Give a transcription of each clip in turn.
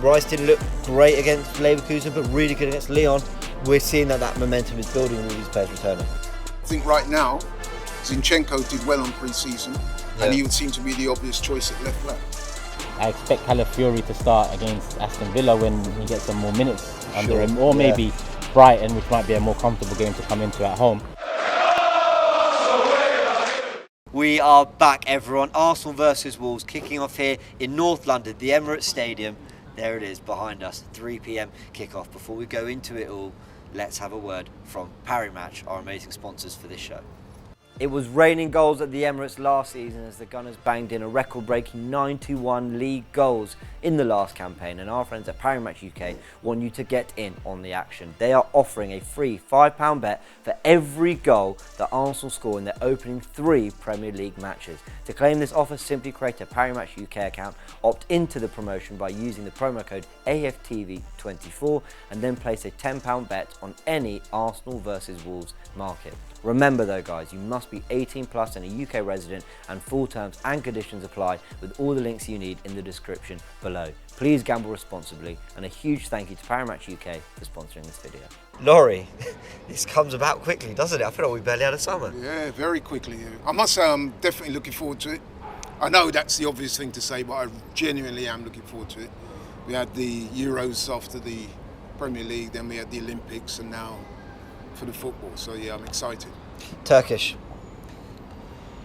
Rice didn't look great against Leverkusen, but really good against Lyon. We're seeing that momentum is building with all these players returning. I think right now, Zinchenko did well on pre-season, and he would seem to be the obvious choice at left back. I expect Calafiori to start against Aston Villa when he gets some more minutes under him, or maybe Brighton, which might be a more comfortable game to come into at home. We are back, everyone. Arsenal versus Wolves kicking off here in North London, the Emirates Stadium. There it is behind us, 3 p.m. kickoff. Before we go into it all, let's have a word from Parry Match, our amazing sponsors for this show. It was raining goals at the Emirates last season as the Gunners banged in a record-breaking 91 league goals in the last campaign, and our friends at Parry Match UK want you to get in on the action. They are offering a free £5 bet for every goal that Arsenal score in their opening 3 Premier League matches. To claim this offer, simply create a Parry Match UK account, opt into the promotion by using the promo code AFTV24, and then place a £10 bet on any Arsenal versus Wolves market. Remember though guys, you must be 18 plus and a UK resident, and full terms and conditions apply, with all the links you need in the description below. Please gamble responsibly, and a huge thank you to Parry Match UK for sponsoring this video. Laurie, this comes about quickly, doesn't it? I feel like we barely had a summer. Yeah, very quickly. I must say I'm definitely looking forward to it. I know that's the obvious thing to say, but I genuinely am looking forward to it. We had the Euros after the Premier League, then we had the Olympics, and now for the football. So yeah, I'm excited. Turkish.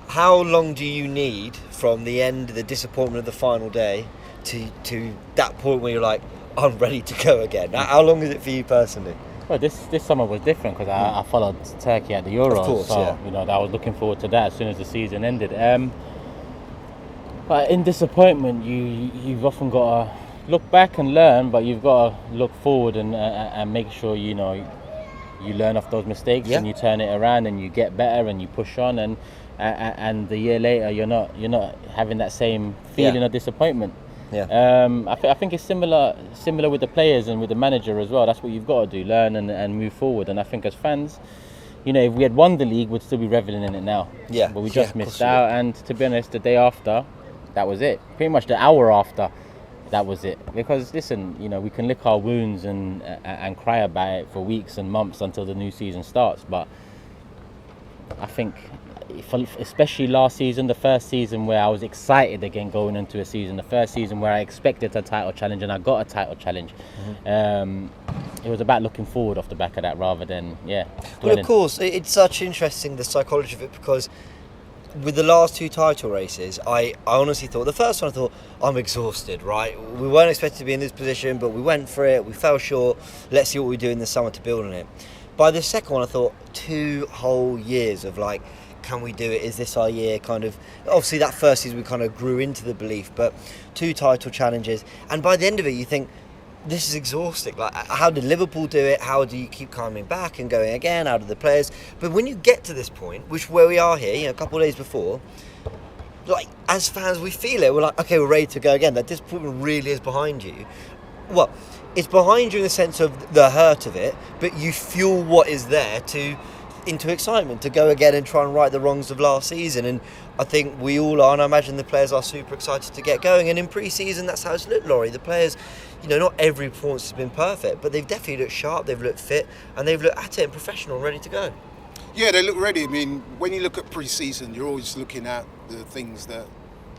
How long do you need from the end, the disappointment of the final day, to that point where you're like, I'm ready to go again? How long is it for you personally? Well, this summer was different because I followed Turkey at the Euros, of course, so I was looking forward to that as soon as the season ended. But in disappointment, you've often got to look back and learn, but you've got to look forward and make sure you learn off those mistakes and you turn it around and you get better and you push on, and the year later you're not having that same feeling of disappointment. I think it's similar with the players and with the manager as well. That's what you've got to do, learn and move forward. And I think as fans, if we had won the league, we'd still be reveling in it now. But we just missed out. And to be honest, the day after, that was it. Pretty much the hour after, that was it. Because listen, we can lick our wounds and cry about it for weeks and months until the new season starts. But I think, especially last season, the first season where I was excited again going into a season, the first season where I expected a title challenge and I got a title challenge. It was about looking forward off the back of that rather than Well, of course, it's such interesting, the psychology of it, because with the last 2 title races, I honestly thought, the first one I thought, I'm exhausted, right? We weren't expected to be in this position, but we went for it, we fell short, let's see what we do in the summer to build on it. By the second one I thought, 2 whole years of like, can we do it? Is this our year? Kind of, obviously that first season we kind of grew into the belief, but 2 title challenges, and by the end of it you think, this is exhausting. Like, how did Liverpool do it? How do you keep coming back and going again? How do the players? But when you get to this point, where we are here, a couple of days before, like as fans we feel it. We're like, okay, we're ready to go again. That disappointment really is behind you. Well, it's behind you in the sense of the hurt of it, but you fuel what is there into excitement to go again and try and right the wrongs of last season. And I think we all are, and I imagine the players are super excited to get going. And in pre-season, that's how it's looked, Laurie. The players, not every performance has been perfect, but they've definitely looked sharp, they've looked fit, and they've looked at it and professional and ready to go. Yeah, they look ready. I mean, when you look at pre-season, you're always looking at the things that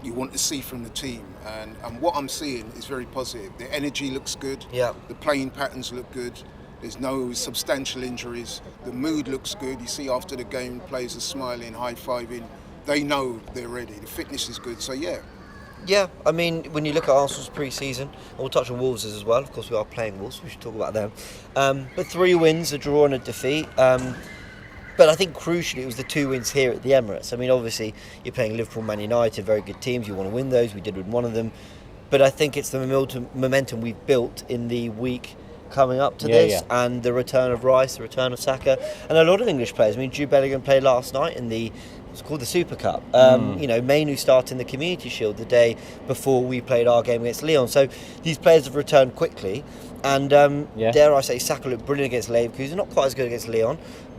you want to see from the team, and what I'm seeing is very positive. The energy looks good, the playing patterns look good, there's no substantial injuries, the mood looks good. You see after the game, players are smiling, high-fiving, they know they're ready, the fitness is good, so Yeah, I mean, when you look at Arsenal's pre-season, and we'll touch on Wolves as well, of course we are playing Wolves, we should talk about them, but 3 wins, a draw and a defeat, but I think crucially it was the 2 wins here at the Emirates. I mean, obviously you're playing Liverpool, Man United, very good teams, you want to win those, we did win one of them, but I think it's the momentum we've built in the week coming up to this, and the return of Rice, the return of Saka, and a lot of English players. I mean, Jude Bellingham played last night in the It's called the Super Cup. You know, Mainu started in the Community Shield the day before we played our game against Lyon. So these players have returned quickly. And dare I say, Saka looked brilliant against Leverkusen. Not quite as good against Lyon.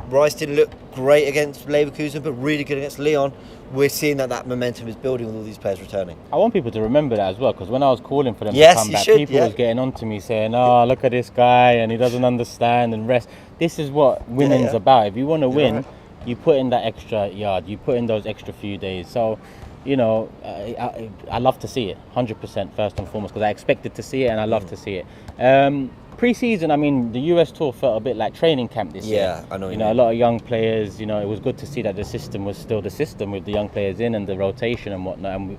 Rice didn't look great against Leverkusen, but really good against Lyon. We're seeing that momentum is building with all these players returning. I want people to remember that as well, because when I was calling for them to come back, people was getting on to me saying, "Oh, look at this guy, and he doesn't understand and rest." This is what winning's about. If you want to win, you put in that extra yard, you put in those extra few days. So, you know, I love to see it, 100% first and foremost, because I expected to see it and I love to see it. Pre-season, I mean, the US tour felt a bit like training camp this year. Yeah, I know. You know, a lot of young players. You know, it was good to see that the system was still the system with the young players in and the rotation and whatnot. And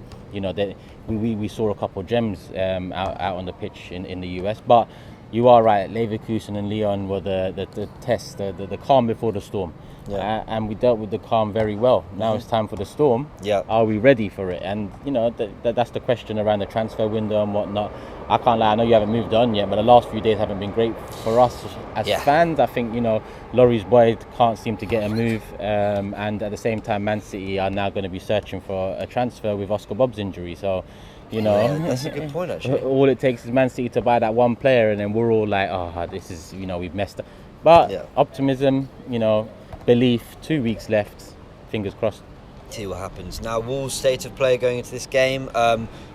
we saw a couple of gems out on the pitch in the US. But you are right. Leverkusen and Lyon were the test, the calm before the storm. Yeah. And we dealt with the calm very well. Now it's time for the storm. Yeah. Are we ready for it? And you know, that's the question around the transfer window and whatnot. I can't lie, I know you haven't moved on yet, but the last few days haven't been great for us as fans. I think, you know, Laurie's boy can't seem to get a move, and at the same time, Man City are now going to be searching for a transfer with Oscar Bob's injury. So, you know, that's a good point, actually. All it takes is Man City to buy that one player, and then we're all like, oh, this is, you know, we've messed up. But optimism, you know, belief, 2 weeks left, fingers crossed. See what happens. Now, Wolves' state of play going into this game.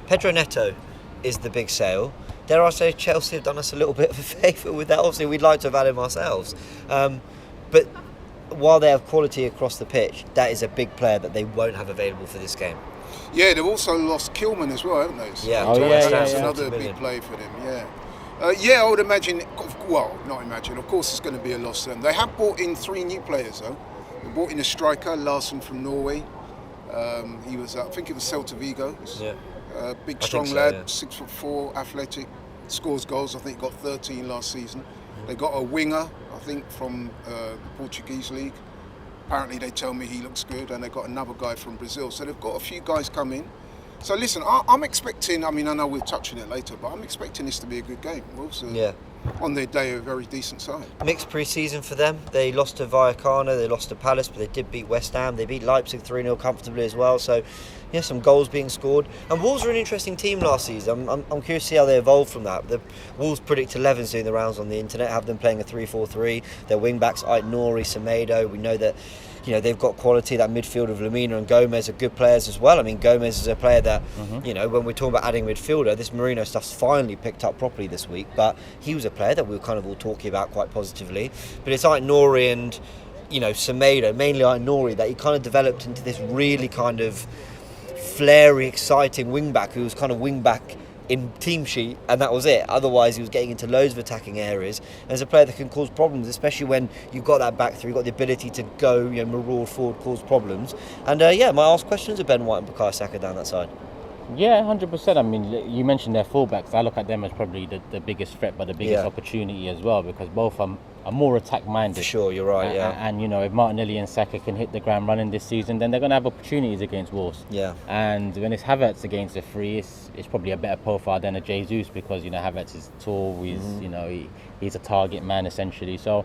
Pedro Neto is the big sale. Dare I say Chelsea have done us a little bit of a favour with that. Obviously, we'd like to have had him ourselves. But while they have quality across the pitch, that is a big player that they won't have available for this game. Yeah, they've also lost Kilman as well, haven't they? So that's another big play for them, I would imagine, well, not imagine, of course it's going to be a loss to them. They have brought in 3 new players, though. They brought in a striker, Larson from Norway. He was, I think it was Celta Vigo. Big, strong lad, 6'4", athletic, scores goals. I think got 13 last season. They got a winger, I think, from the Portuguese league. Apparently, they tell me he looks good, and they got another guy from Brazil. So they've got a few guys coming. So listen, I'm expecting. I mean, I know we'll touch on it later, but I'm expecting this to be a good game. Wolves on their day, a very decent side. Mixed pre-season for them. They lost to Vallecano, they lost to Palace, but they did beat West Ham. They beat Leipzig 3-0 comfortably as well. So, yeah, some goals being scored. And Wolves were an interesting team last season. I'm curious to see how they evolve from that. The Wolves predict 11's doing the rounds on the internet, have them playing a 3-4-3. Their wing-backs, Ait-Nouri, Semedo. We know that, you know, they've got quality. That midfield of Lamina and Gomez are good players as well. I mean, Gomez is a player that, you know, when we're talking about adding midfielder, this Marino stuff's finally picked up properly this week. But he was a player that we were kind of all talking about quite positively. But it's Ait-Nouri and, you know, Semedo, mainly Ait-Nouri, that he kind of developed into this really kind of flary, exciting wing-back who was kind of wing-back in team sheet, and that was it. Otherwise, he was getting into loads of attacking areas. And as a player that can cause problems, especially when you've got that back three, you've got the ability to go, you know, maraud forward, cause problems. And might ask questions of Ben White and Bukayo Saka down that side. Yeah, 100%. I mean, you mentioned their fullbacks. I look at them as probably the biggest threat, but the biggest opportunity as well, because both are more attack-minded. For sure, you're right, And, you know, if Martinelli and Saka can hit the ground running this season, then they're going to have opportunities against Wolves. Yeah. And when it's Havertz against the three, it's probably a better profile than a Jesus, because, you know, Havertz is tall, you know, he's a target man, essentially. So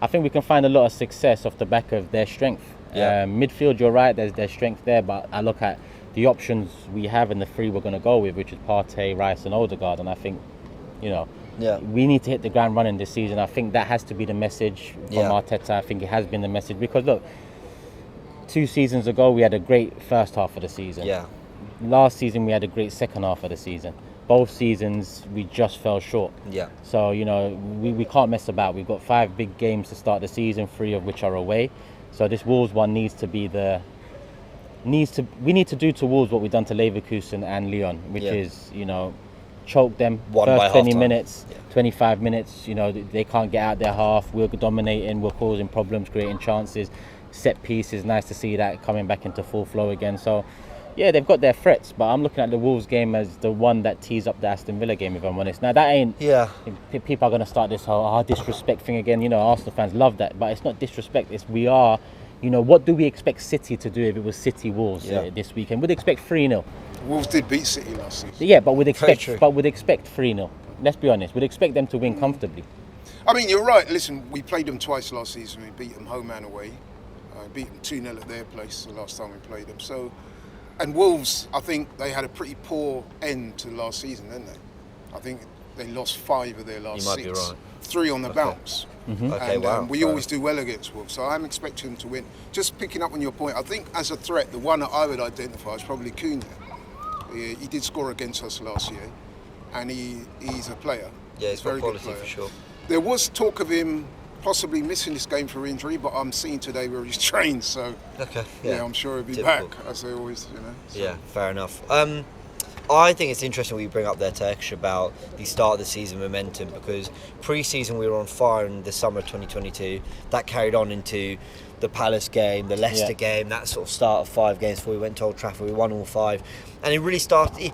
I think we can find a lot of success off the back of their strength. Midfield, you're right, there's strength there, but I look at the options we have and the three we're going to go with, which is Partey, Rice and Odegaard, and I think, you know, we need to hit the ground running this season. I think that has to be the message from Arteta. I think it has been the message, because look, 2 seasons ago we had a great first half of the season. Last season we had a great second half of the season. Both seasons we just fell short. So, you know, we can't mess about. We've got 5 big games to start the season, 3 of which are away. So this Wolves one needs to be we need to do to Wolves what we've done to Leverkusen and Lyon, which is, you know, choke them first 20 minutes, 25 minutes, you know, they can't get out their half, we're dominating, we're causing problems, creating chances, set pieces, nice to see that coming back into full flow again. So, yeah, they've got their threats, but I'm looking at the Wolves game as the one that tees up the Aston Villa game, if I'm honest. Now, that ain't... People are going to start this whole disrespect thing again. You know, Arsenal fans love that, but it's not disrespect, it's we are... You know, what do we expect City to do if it was City Wolves this weekend? We'd expect 3-0. Wolves did beat City last season. Yeah, but we'd expect 3-0. Let's be honest. We'd expect them to win comfortably. I mean, you're right. Listen, we played them twice last season. We beat them home and away. beat them 2-0 at their place the last time we played them. So, and Wolves, I think they had a pretty poor end to last season, didn't they? I think they lost 5 of their last 6. You might be right. 3 on the bounce. Mm-hmm. Okay, and wow. we always do well against Wolves, so I'm expecting them to win. Just picking up on your point, I think as a threat, the one that I would identify is probably Cunha. He did score against us last year, and he's a player. Yeah, he's very quality good player. for sure. There was talk of him possibly missing this game for injury, but I'm seeing today where he's trained, so okay, yeah, I'm sure he'll be back, as they always, So. Yeah, fair enough. I think it's interesting what you bring up there, Tesh, about the start of the season momentum, because pre-season we were on fire in the summer of 2022. That carried on into the Palace game, the Leicester game, that sort of start of 5 games before we went to Old Trafford. We won all 5, and it really started.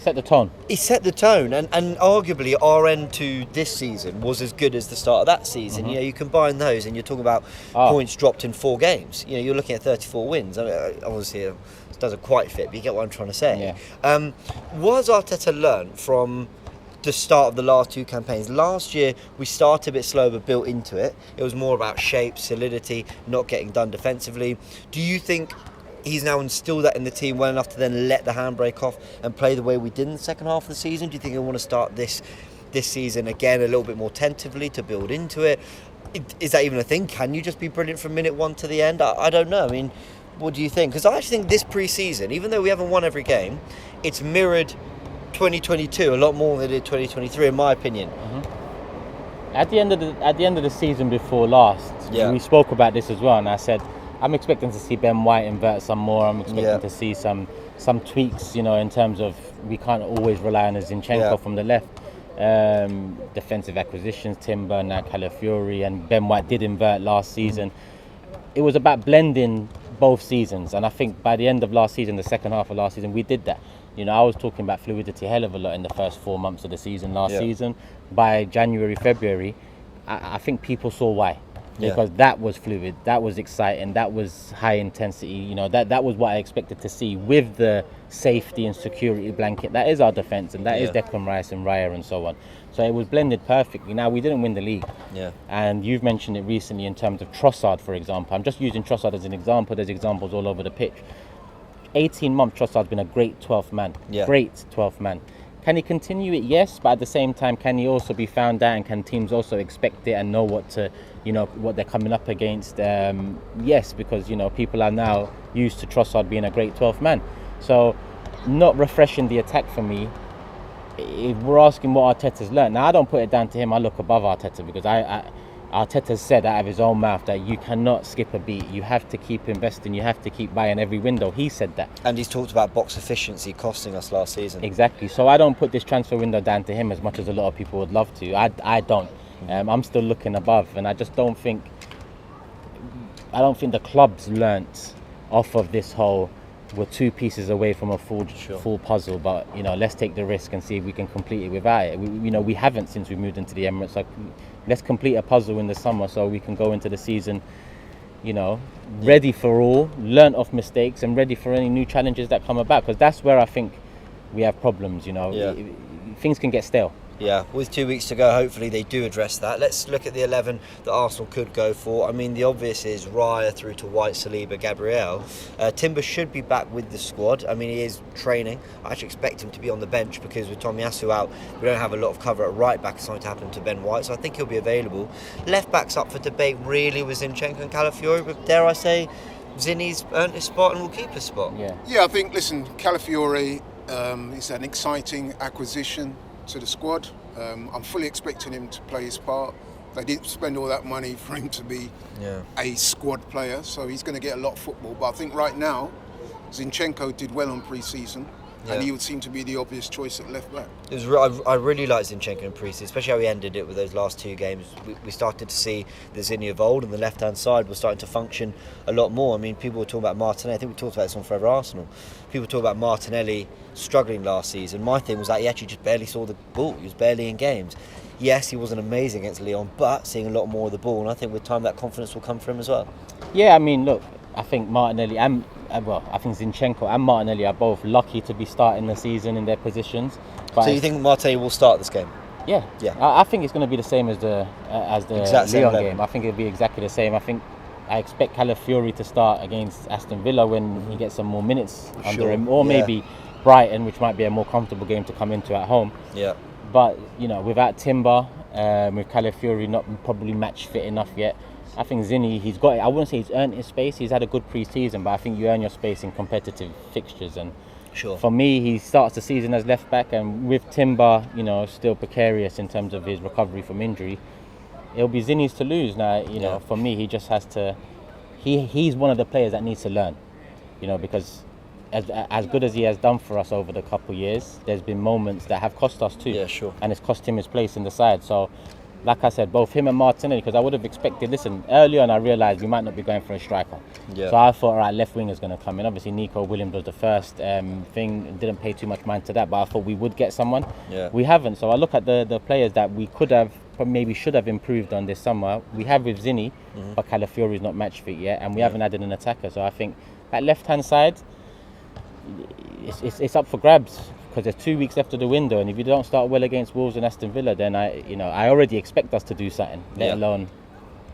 Set the tone. He set the tone, and arguably our end to this season was as good as the start of that season. Mm-hmm. You know, you combine those, and you're talking about points dropped in 4 games. You know, you're looking at 34 wins. I mean, obviously, it doesn't quite fit, but you get what I'm trying to say. Yeah. Was Arteta learnt from the start of the last 2 campaigns? Last year, we started a bit slow, but built into it. It was more about shape, solidity, not getting done defensively. Do you think he's now instilled that in the team well enough to then let the handbrake off and play the way we did in the second half of the season? Do you think he'll want to start this season again a little bit more tentatively to build into it? Is that even a thing? Can you just be brilliant from minute 1 to the end? I don't know. I mean, what do you think? Because I actually think this pre-season, even though we haven't won every game, it's mirrored 2022 a lot more than it did 2023, in my opinion. Mm-hmm. At the end of the season before last, we spoke about this as well, and I said, I'm expecting to see Ben White invert some more. I'm expecting to see some tweaks, in terms of we can't always rely on Zinchenko from the left. Defensive acquisitions, Timber, now Calafiori, and Ben White did invert last season. It was about blending both seasons, and I think by the end of last season, the second half of last season, we did that. I was talking about fluidity a hell of a lot in the first 4 months of the season last season. By January, February, I think people saw why. Because that was fluid, that was exciting, that was high intensity, that was what I expected to see with the safety and security blanket. That is our defence, and that is Declan Rice and Raya and so on. So it was blended perfectly. Now, we didn't win the league. And you've mentioned it recently in terms of Trossard, for example. I'm just using Trossard as an example. There's examples all over the pitch. 18 months, Trossard's been a great 12th man. Great 12th man. Can he continue it? Yes, but at the same time, can he also be found out, and can teams also expect it and know what to, what they're coming up against? Yes, because people are now used to Trossard being a great 12th man. So, not refreshing the attack for me. If we're asking what Arteta's learned, now I don't put it down to him. I look above Arteta, because Arteta said out of his own mouth that you cannot skip a beat. You have to keep investing. You have to keep buying every window. He said that. And he's talked about box efficiency costing us last season. Exactly. So I don't put this transfer window down to him as much as a lot of people would love to. I don't. I'm still looking above, and I just don't think the club's learnt off of this whole, we're 2 pieces away from a full puzzle, but let's take the risk and see if we can complete it without it. We haven't since we moved into the Emirates. So let's complete a puzzle in the summer so we can go into the season, ready for all, learn off mistakes, and ready for any new challenges that come about. Because that's where I think we have problems. Things can get stale. Yeah, with 2 weeks to go, hopefully they do address that. Let's look at the 11 that Arsenal could go for. I mean, the obvious is Raya through to White, Saliba, Gabriel. Timber should be back with the squad. I mean, he is training. I actually expect him to be on the bench, because with Tomiyasu out, we don't have a lot of cover at right back. Something to happen to Ben White, so I think he'll be available. Left back's up for debate really with Zinchenko and Calafiori, but dare I say, Zinni's earned his spot and will keep his spot. Yeah, I think, listen, Calafiori is an exciting acquisition to the squad. I'm fully expecting him to play his part. They didn't spend all that money for him to be a squad player, so he's going to get a lot of football. But I think right now, Zinchenko did well on pre-season, and he would seem to be the obvious choice at left back. I really like Zinchenko in pre-season, especially how he ended it with those last 2 games. We started to see the Zinni of old, and the left-hand side was starting to function a lot more. I mean, people were talking about Martinelli. I think we talked about this on Forever Arsenal. People talk about Martinelli struggling last season. My thing was that he actually just barely saw the ball. He was barely in games. Yes, he wasn't amazing against Lyon, but seeing a lot more of the ball, and I think with time that confidence will come for him as well. Yeah, I mean, look, I think Martinelli and I think Zinchenko and Martinelli are both lucky to be starting the season in their positions. But so you think Martinelli will start this game? Yeah. I think it's going to be the same as the Lyon game. I think it'll be exactly the same. I think I expect Calafiori to start against Aston Villa when he gets some more minutes under him, or maybe Brighton, which might be a more comfortable game to come into at home. Yeah. But without Timber, with Calafiori not probably match fit enough yet, I think Zinni, he's got it. I wouldn't say he's earned his space. He's had a good pre-season, but I think you earn your space in competitive fixtures. And for me, he starts the season as left back, and with Timber, still precarious in terms of his recovery from injury, it'll be Zinni's to lose. Now, for me, he just has to. He's one of the players that needs to learn, because as good as he has done for us over the couple of years, there's been moments that have cost us too. Yeah, sure. And it's cost him his place in the side. So, like I said, both him and Martinelli, because I would have expected, early on I realised we might not be going for a striker. Yeah. So I thought, all right, left wing is going to come in. Obviously, Nico Williams was the first thing, didn't pay too much mind to that, but I thought we would get someone. Yeah. We haven't. So I look at the players that we could have, maybe should have improved on this summer. We have with Zinni, but Calafiori is not match fit yet, and we haven't added an attacker. So I think that left-hand side, it's up for grabs, because there's 2 weeks left of the window, and if you don't start well against Wolves and Aston Villa, then I already expect us to do something, let alone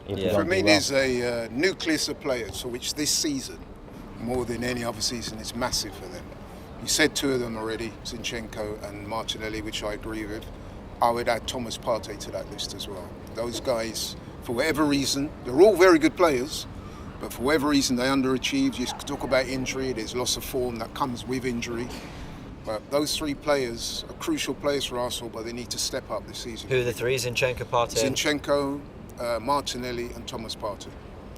if we don't For me, do well. there's a nucleus of players for which this season, more than any other season, is massive for them. You said two of them already, Zinchenko and Martinelli, which I agree with. I would add Thomas Partey to that list as well. Those guys, for whatever reason, they're all very good players, but for whatever reason they underachieved. You talk about injury, there's loss of form that comes with injury. But those three players are crucial players for Arsenal, but they need to step up this season. Who are the three? Zinchenko, Partey? Zinchenko, Martinelli and Thomas Partey.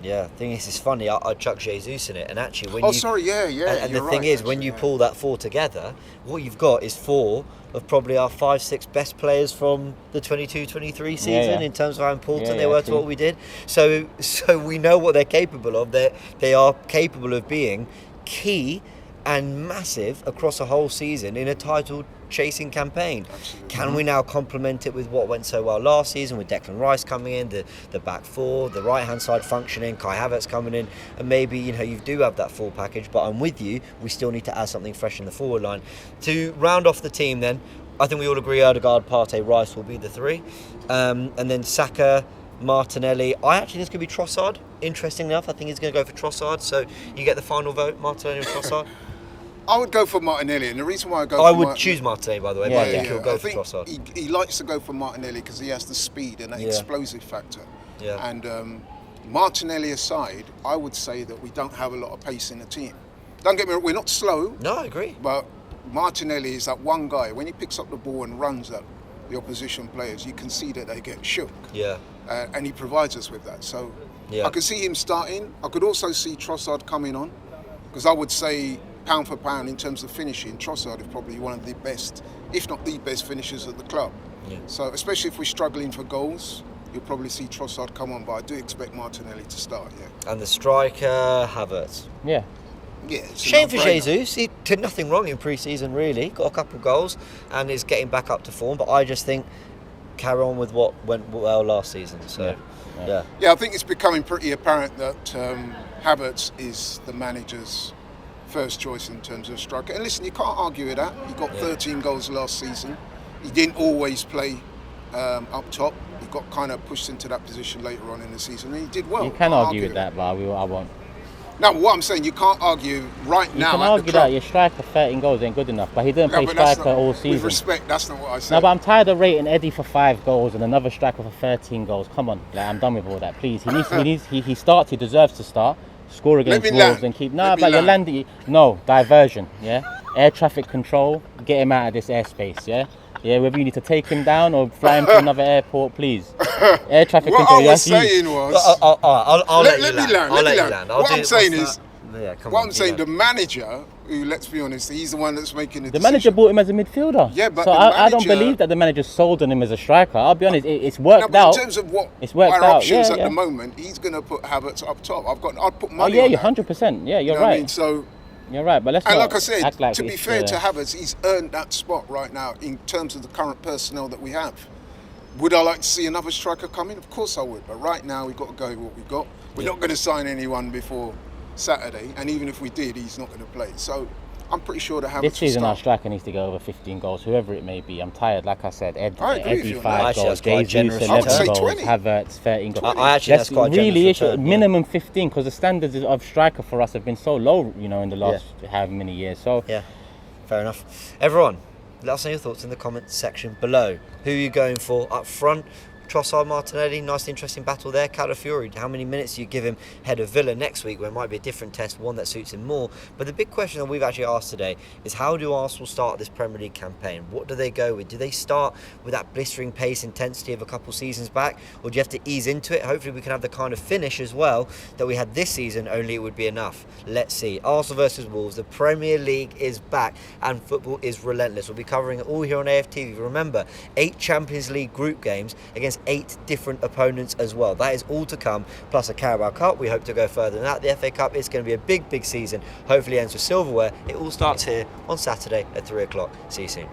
Yeah, the thing is, it's funny, I chuck Jesus in it, and actually when And the thing is, when you pull that four together, what you've got is four of probably our 5-6 best players from the 22-23 season in terms of how important they were to what we did. So we know what they're capable of. They are capable of being key and massive across a whole season in a title chasing campaign. Absolutely. Can we now complement it with what went so well last season, with Declan Rice coming in, the back four, the right hand side functioning, Kai Havertz coming in, and maybe you do have that full package, but I'm with you, we still need to add something fresh in the forward line. To round off the team then, I think we all agree Odegaard, Partey, Rice will be the three, and then Saka, Martinelli. I actually think it's going to be Trossard. Interestingly enough, I think he's going to go for Trossard, so you get the final vote, Martinelli and Trossard. I would go for Martinelli, and the reason why I would choose Martinelli, by the way, but I think he'll go for Trossard. He likes to go for Martinelli because he has the speed and that explosive factor. Yeah. And Martinelli aside, I would say that we don't have a lot of pace in the team. Don't get me wrong, we're not slow. No, I agree. But Martinelli is that one guy, when he picks up the ball and runs at the opposition players, you can see that they get shook. Yeah. And he provides us with that. So I could see him starting. I could also see Trossard coming on, because I would say, pound for pound, in terms of finishing, Trossard is probably one of the best, if not the best, finishers at the club. Yeah. So especially if we're struggling for goals, you'll probably see Trossard come on, but I do expect Martinelli to start, And the striker, Havertz. Yeah. Shame for Jesus. He did nothing wrong in pre-season, really. Got a couple of goals and is getting back up to form, but I just think carry on with what went well last season. So, Yeah, I think it's becoming pretty apparent that Havertz is the manager's first choice in terms of striker. And listen, you can't argue with that. He got 13 goals last season. He didn't always play up top. He got kind of pushed into that position later on in the season, and he did well. You can argue with that, but I won't. No, what I'm saying, you can't argue now. You can argue that your striker 13 goals ain't good enough, but he didn't play striker all season. With respect, that's not what I said. No, but I'm tired of rating Eddie for 5 goals and another striker for 13 goals. Come on, I'm done with all that. Please, he starts. He deserves to start. Score against Wolves and keep. No, but you're landing. No, diversion. Yeah, air traffic control. Get him out of this airspace. Yeah. Whether you need to take him down or fly him to another airport, please. Air traffic control. What I was saying was. I'll let you land. What I'm saying is. What I'm saying, the manager, who, let's be honest, he's the one that's making the decision. The manager bought him as a midfielder. Yeah, but so I don't believe that the manager sold on him as a striker. I'll be honest, it's worked out. In terms of what our options at the moment, he's going to put Havertz up top. I'd put money on that. 100%. Yeah, you're right. I mean, so you're right, but let's and not like I said, act like to be fair to Havertz, he's earned that spot right now in terms of the current personnel that we have. Would I like to see another striker come in? Of course I would, but right now we've got to go with what we've got. We're not going to sign anyone before Saturday, and even if we did, he's not going to play. So I'm pretty sure the Havertz This season will our start. striker needs to go over 15 goals, whoever it may be. I'm tired, like I said. I agree with Eddie you on 5 that. Actually, goals, that's quite Jesus generous. 11 I would say goals, 20. Havertz 13 goals. That's quite really generous issue. return, Minimum 15, because the standards of striker for us have been so low, you know, in the last however many years. So Yeah, fair enough. Everyone, let us know your thoughts in the comments section below. Who are you going for up front? Trossard, Martinelli, nice interesting battle there. Calafiori, how many minutes do you give him head of Villa next week, where it might be a different test, one that suits him more? But the big question that we've actually asked today is, how do Arsenal start this Premier League campaign? What do they go with? Do they start with that blistering pace, intensity of a couple seasons back, or do you have to ease into it? Hopefully we can have the kind of finish as well that we had this season, only it would be enough. Let's see. Arsenal versus Wolves, the Premier League is back and football is relentless. We'll be covering it all here on AFTV. Remember, 8 Champions League group games against 8 different opponents as well. That is all to come, plus a Carabao Cup. We hope to go further than that. The FA Cup is going to be a big season. Hopefully ends with silverware. It all starts here on Saturday at 3 o'clock. See you soon.